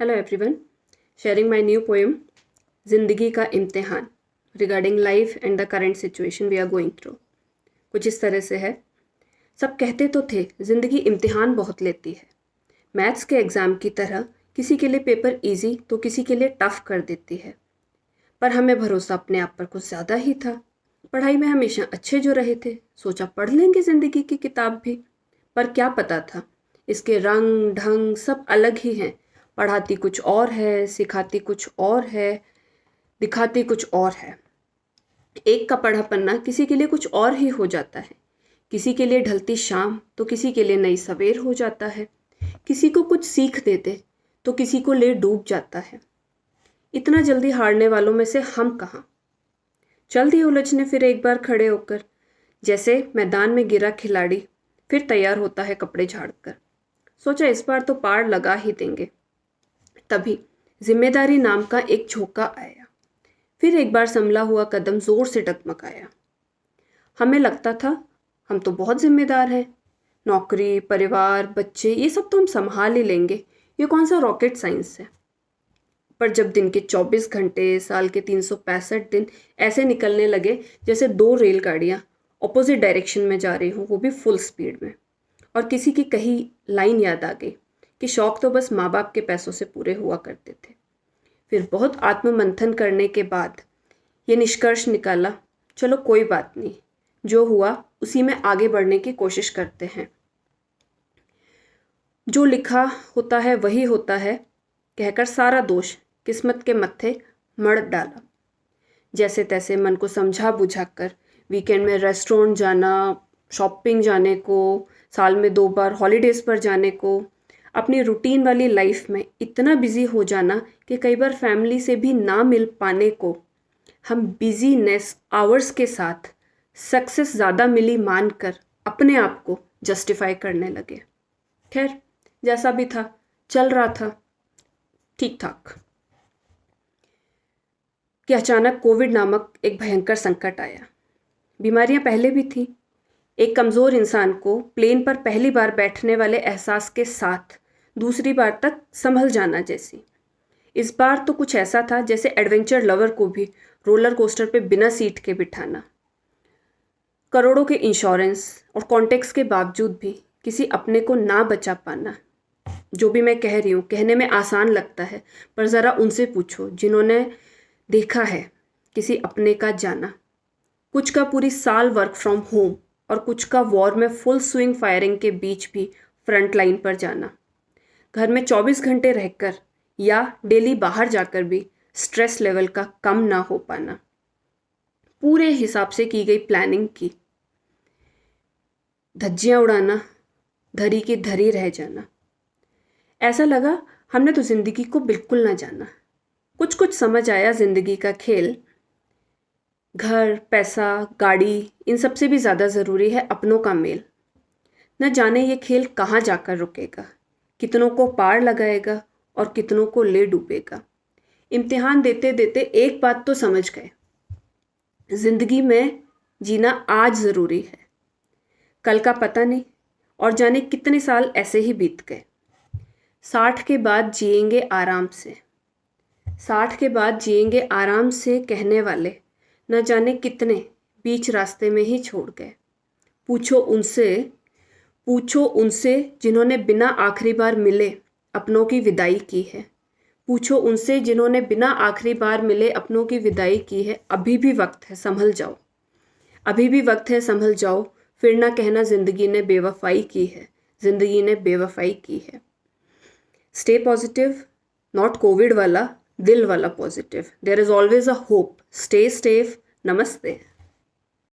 Hello everyone, sharing my new poem जिंदगी का इम्तिहान regarding life and the current situation we are going through. कुछ इस तरह से है। सब कहते तो थे ज़िंदगी इम्तिहान बहुत लेती है, मैथ्स के एग्ज़ाम की तरह किसी के लिए पेपर इजी तो किसी के लिए टफ कर देती है। पर हमें भरोसा अपने आप पर कुछ ज़्यादा ही था। पढ़ाई में हमेशा अच्छे जो रहे थे, सोचा पढ़ लेंगे ज़िंदगी की किताब भी। पर क्या पता था इसके रंग ढंग सब अलग ही हैं। पढ़ाती कुछ और है, सिखाती कुछ और है, दिखाती कुछ और है। एक का पढ़ा पन्ना किसी के लिए कुछ और ही हो जाता है। किसी के लिए ढलती शाम तो किसी के लिए नई सवेर हो जाता है। किसी को कुछ सीख देते तो किसी को ले डूब जाता है। इतना जल्दी हारने वालों में से हम कहाँ। चल दिए उलझने फिर एक बार खड़े होकर, जैसे मैदान में गिरा खिलाड़ी फिर तैयार होता है कपड़े झाड़कर। सोचा इस बार तो पार लगा ही देंगे। तभी जिम्मेदारी नाम का एक झोंका आया। फिर एक बार संभला हुआ कदम जोर से डगमगाया। हमें लगता था हम तो बहुत जिम्मेदार हैं, नौकरी, परिवार, बच्चे, ये सब तो हम संभाल ही लेंगे, ये कौन सा रॉकेट साइंस है। पर जब दिन के 24 घंटे, साल के 365 दिन ऐसे निकलने लगे जैसे दो रेलगाड़ियाँ ऑपोजिट डायरेक्शन में जा रही हों, वो भी फुल स्पीड में, और किसी की कही लाइन याद आ गई कि शौक तो बस माँ बाप के पैसों से पूरे हुआ करते थे। फिर बहुत आत्ममंथन करने के बाद ये निष्कर्ष निकाला, चलो कोई बात नहीं, जो हुआ उसी में आगे बढ़ने की कोशिश करते हैं। जो लिखा होता है वही होता है कहकर सारा दोष किस्मत के मत्थे मढ़ डाला। जैसे तैसे मन को समझा बुझा कर वीकेंड में रेस्टोरेंट जाना, शॉपिंग जाने को, साल में 2 बार हॉलीडेज़ पर जाने को, अपनी रूटीन वाली लाइफ में इतना बिजी हो जाना कि कई बार फैमिली से भी ना मिल पाने को हम बिजीनेस आवर्स के साथ सक्सेस ज़्यादा मिली मानकर अपने आप को जस्टिफाई करने लगे। खैर, जैसा भी था चल रहा था ठीक ठाक कि अचानक कोविड नामक एक भयंकर संकट आया। बीमारियां पहले भी थी। एक कमज़ोर इंसान को प्लेन पर पहली बार बैठने वाले एहसास के साथ दूसरी बार तक संभल जाना जैसी। इस बार तो कुछ ऐसा था जैसे एडवेंचर लवर को भी रोलर कोस्टर पे बिना सीट के बिठाना। करोड़ों के इंश्योरेंस और कॉन्टेक्ट्स के बावजूद भी किसी अपने को ना बचा पाना। जो भी मैं कह रही हूँ कहने में आसान लगता है, पर ज़रा उनसे पूछो जिन्होंने देखा है किसी अपने का जाना। कुछ का पूरी साल वर्क फ्रॉम होम और कुछ का वॉर में फुल स्विंग फायरिंग के बीच भी फ्रंट लाइन पर जाना। घर में 24 घंटे रहकर या डेली बाहर जाकर भी स्ट्रेस लेवल का कम ना हो पाना। पूरे हिसाब से की गई प्लानिंग की धज्जियाँ उड़ाना, धरी की धरी रह जाना। ऐसा लगा हमने तो ज़िंदगी को बिल्कुल ना जाना। कुछ कुछ समझ आया ज़िंदगी का खेल। घर, पैसा, गाड़ी, इन सब से भी ज़्यादा ज़रूरी है अपनों का मेल। न जाने ये खेल कहाँ जाकर रुकेगा, कितनों को पार लगाएगा और कितनों को ले डूबेगा। इम्तिहान देते देते एक बात तो समझ गए, ज़िंदगी में जीना आज ज़रूरी है, कल का पता नहीं, और जाने कितने साल ऐसे ही बीत गए। 60 के बाद जिएंगे आराम से, 60 के बाद जिएंगे आराम से कहने वाले न जाने कितने बीच रास्ते में ही छोड़ गए। पूछो उनसे जिन्होंने बिना आखिरी बार मिले अपनों की विदाई की है। पूछो उनसे जिन्होंने बिना आखिरी बार मिले अपनों की विदाई की है। अभी भी वक्त है, संभल जाओ। अभी भी वक्त है, संभल जाओ। फिर ना कहना ज़िंदगी ने बेवफाई की है, ज़िंदगी ने बेवफाई की है। स्टे पॉजिटिव, नॉट कोविड वाला, दिल वाला positive. There is always a hope. Stay safe. नमस्ते।